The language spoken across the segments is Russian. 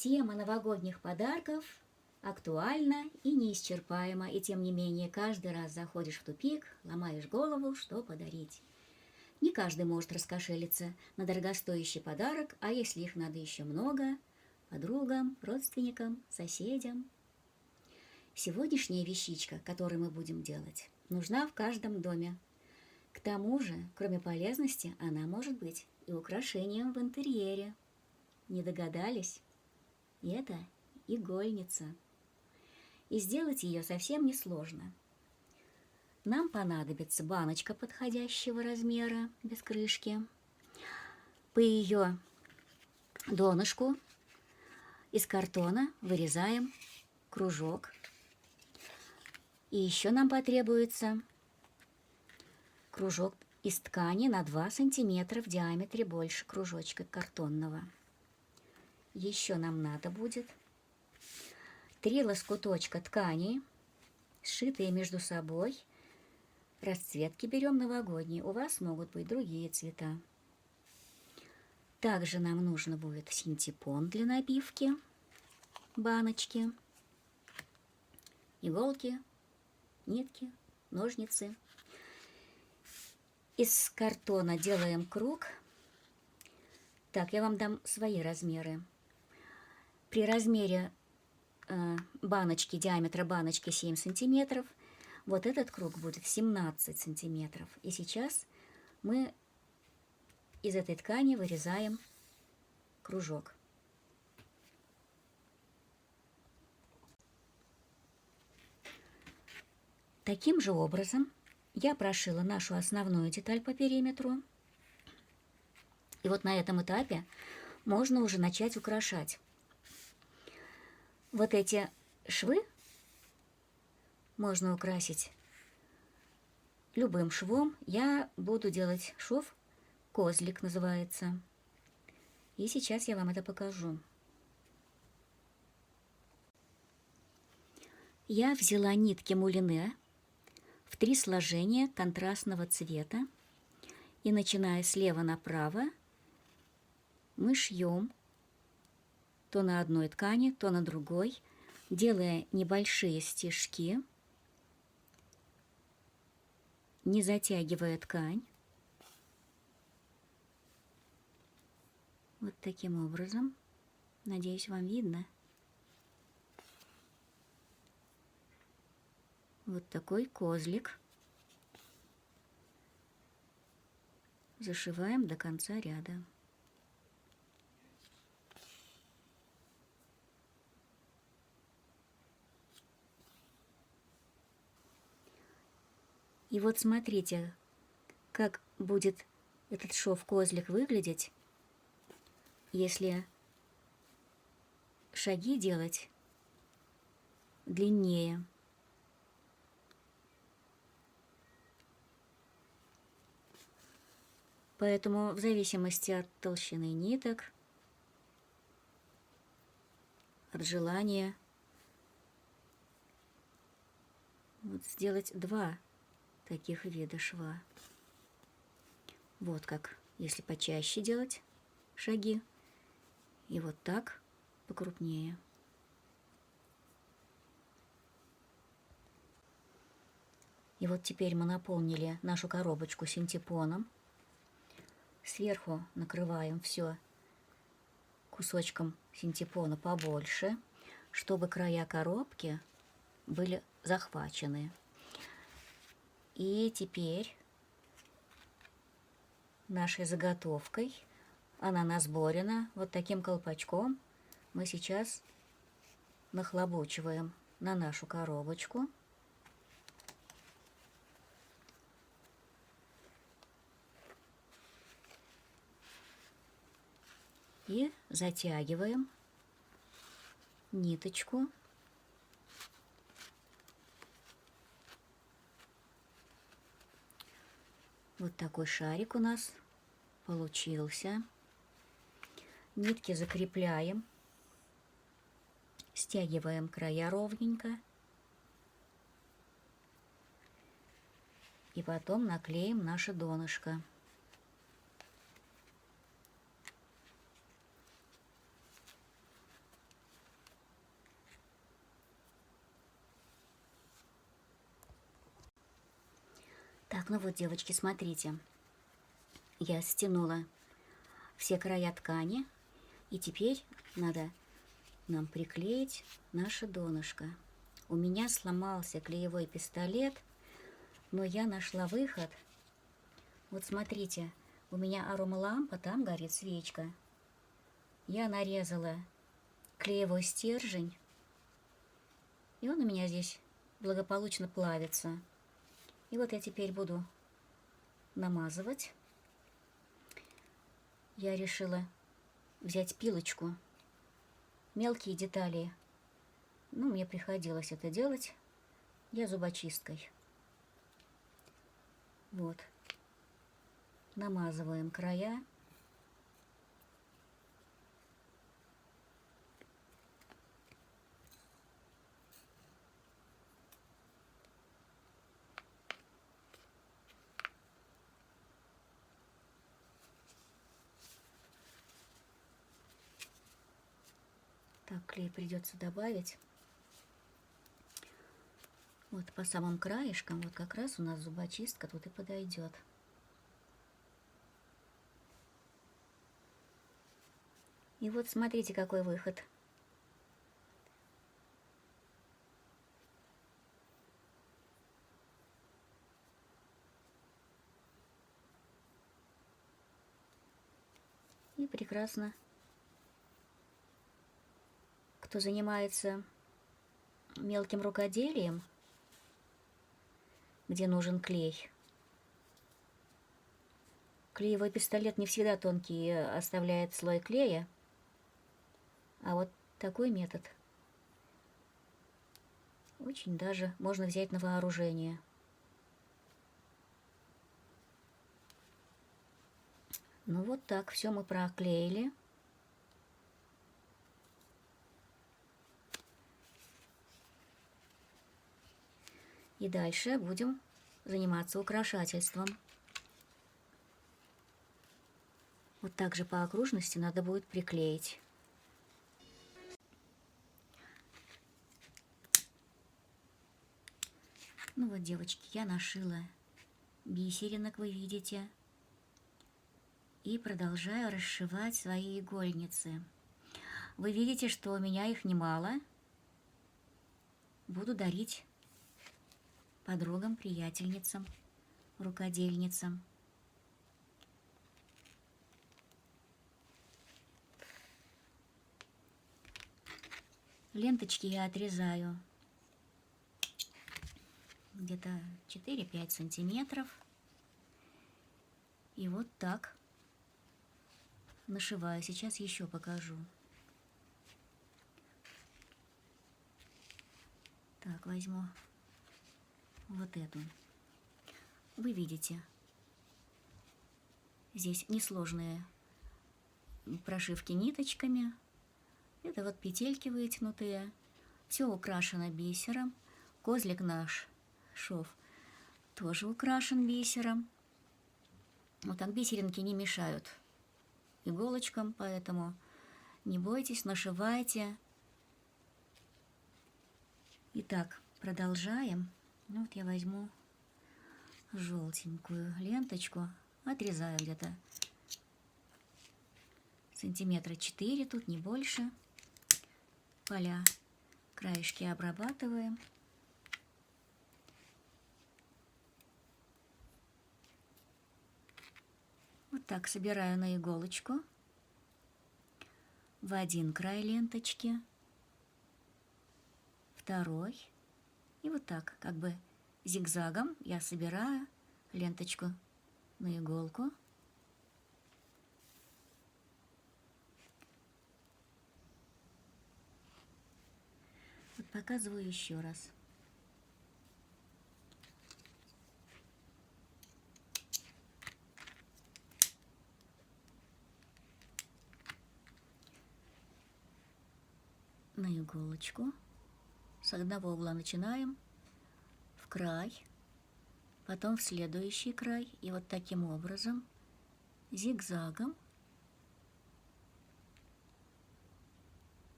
Тема новогодних подарков актуальна и неисчерпаема, и тем не менее каждый раз заходишь в тупик, ломаешь голову, что подарить. Не каждый может раскошелиться на дорогостоящий подарок, а если их надо еще много – подругам, родственникам, соседям. Сегодняшняя вещичка, которую мы будем делать, нужна в каждом доме. К тому же, кроме полезности, она может быть и украшением в интерьере. Не догадались? Это игольница. И сделать ее совсем несложно. Нам понадобится баночка подходящего размера, без крышки. По ее донышку из картона вырезаем кружок. И еще нам потребуется кружок из ткани на 2 сантиметра в диаметре, больше кружочка картонного. Еще нам надо будет 3 лоскуточка ткани, сшитые между собой. Расцветки берем новогодние, у вас могут быть другие цвета. Также нам нужно будет синтепон для набивки баночки, иголки, нитки, ножницы. Из картона делаем круг. Так, я вам дам свои размеры. При размере баночки, диаметра баночки 7 сантиметров, вот этот круг будет 17 сантиметров. И сейчас мы из этой ткани вырезаем кружок. Таким же образом я прошила нашу основную деталь по периметру. И вот на этом этапе можно уже начать украшать. Вот эти швы можно украсить любым швом. Я буду делать шов, козлик называется. И сейчас я вам это покажу. Я взяла нитки мулине в 3 сложения контрастного цвета. И начиная слева направо мы шьем то на одной ткани, то на другой, делая небольшие стежки, не затягивая ткань. Вот таким образом. Надеюсь, вам видно. Вот такой козлик. Зашиваем до конца ряда. И вот смотрите, как будет этот шов-козлик выглядеть, если шаги делать длиннее. Поэтому в зависимости от толщины ниток, от желания, вот сделать 2 таких вида шва. Вот как, если почаще делать шаги, и вот так покрупнее. И вот теперь мы наполнили нашу коробочку синтепоном. Сверху накрываем все кусочком синтепона побольше, чтобы края коробки были захвачены. И теперь нашей заготовкой, она насборена, вот таким колпачком мы сейчас нахлобучиваем на нашу коробочку. И затягиваем ниточку. Вот такой шарик у нас получился. Нитки закрепляем, стягиваем края ровненько. И потом наклеим наше донышко. Так, ну вот, девочки, смотрите. Я стянула все края ткани, и теперь надо нам приклеить наше донышко. У меня сломался клеевой пистолет, но я нашла выход. Вот смотрите, у меня аромалампа, там горит свечка. Я нарезала клеевой стержень, и он у меня здесь благополучно плавится. И вот я теперь буду намазывать. Я решила взять пилочку. Мелкие детали, ну, мне приходилось это делать, я зубочисткой. Вот. Намазываем края. Так, клей придется добавить. Вот по самым краешкам, вот как раз у нас зубочистка тут и подойдет. И вот смотрите, какой выход. И прекрасно. Кто занимается мелким рукоделием, где нужен клей. Клеевой пистолет не всегда тонкий оставляет слой клея, а вот такой метод очень даже можно взять на вооружение. Ну вот так, все мы проклеили. И дальше будем заниматься украшательством. Вот так же по окружности надо будет приклеить. Ну вот, девочки, я нашила бисеринок, вы видите. И продолжаю расшивать свои игольницы. Вы видите, что у меня их немало. Буду дарить подругам, приятельницам, рукодельницам. Ленточки я отрезаю где-то 4-5 сантиметров. И вот так нашиваю. Сейчас еще покажу. Так, возьму вот эту. Вы видите, здесь несложные прошивки ниточками. Это вот петельки вытянутые. Все украшено бисером. Козлик наш, шов, тоже украшен бисером. Вот так бисеринки не мешают иголочкам, поэтому не бойтесь, нашивайте. Итак, продолжаем. Ну, вот я возьму желтенькую ленточку, отрезаю где-то сантиметра 4, тут не больше. Поля, краешки обрабатываем. Вот так собираю на иголочку в один край ленточки, второй. И вот так, как бы зигзагом я собираю ленточку на иголку. Вот показываю еще раз. На иголочку. С одного угла начинаем в край, потом в следующий край. И вот таким образом зигзагом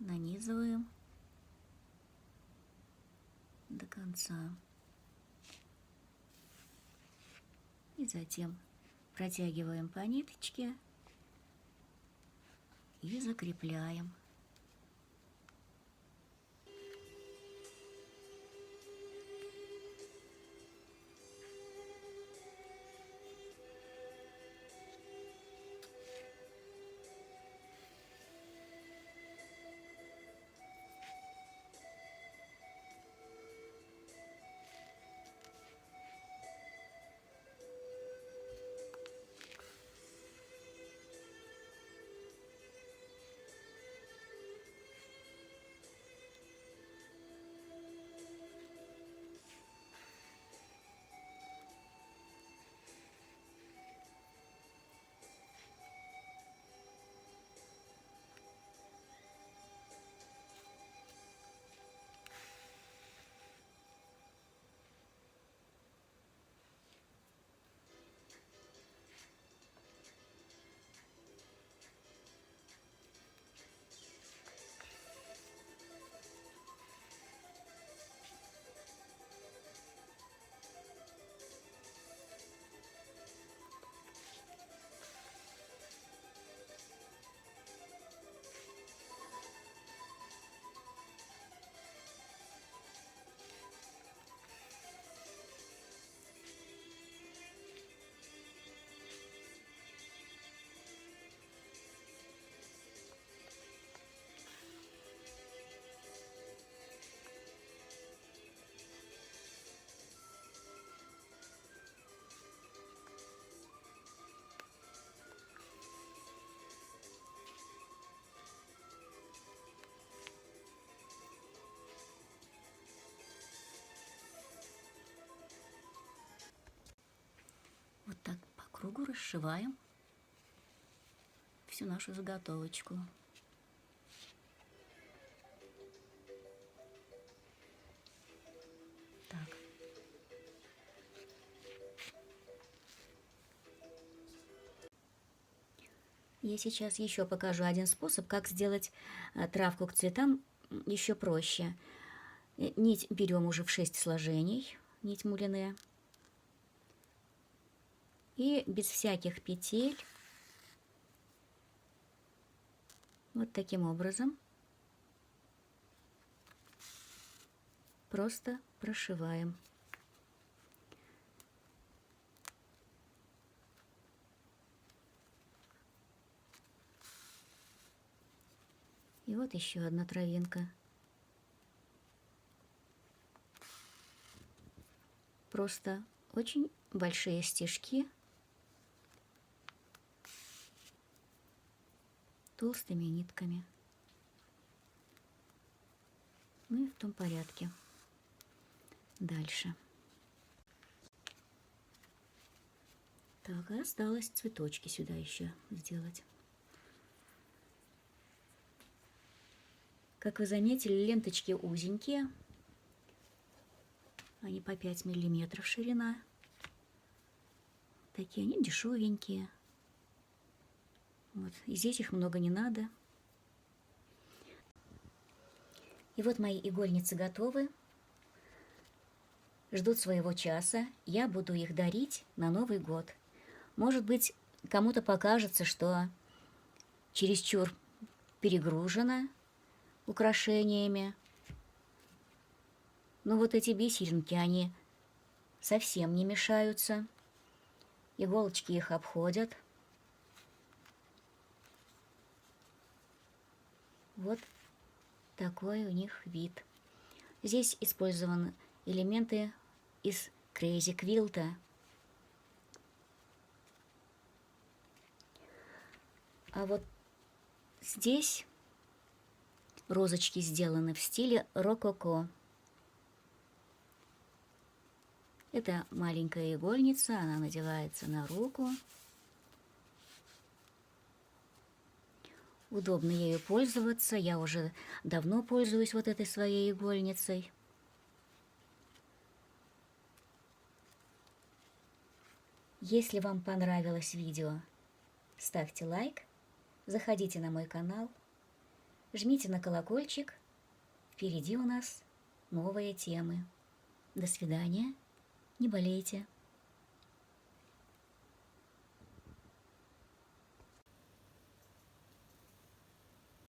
нанизываем до конца. И затем протягиваем по ниточке и закрепляем. Вот так по кругу расшиваем всю нашу заготовочку. Так. Я сейчас еще покажу один способ, как сделать травку к цветам еще проще. Нить берем уже в 6 сложений, нить мулине. И без всяких петель, вот таким образом, просто прошиваем. И вот еще одна травинка. Просто очень большие стежки толстыми нитками. Ну и в том порядке. Дальше. Так, и осталось цветочки сюда еще сделать. Как вы заметили, ленточки узенькие. Они по 5 миллиметров ширина. Такие они дешевенькие. Вот. И здесь их много не надо. И вот мои игольницы готовы. Ждут своего часа. Я буду их дарить на Новый год. Может быть, кому-то покажется, что чересчур перегружено украшениями. Но вот эти бисеринки, они совсем не мешаются. Иголочки их обходят. Вот такой у них вид. Здесь использованы элементы из Crazy Quilt. А вот здесь розочки сделаны в стиле рококо. Это маленькая игольница, она надевается на руку. Удобно ею пользоваться. Я уже давно пользуюсь вот этой своей игольницей. Если вам понравилось видео, ставьте лайк, заходите на мой канал, жмите на колокольчик. Впереди у нас новые темы. До свидания. Не болейте.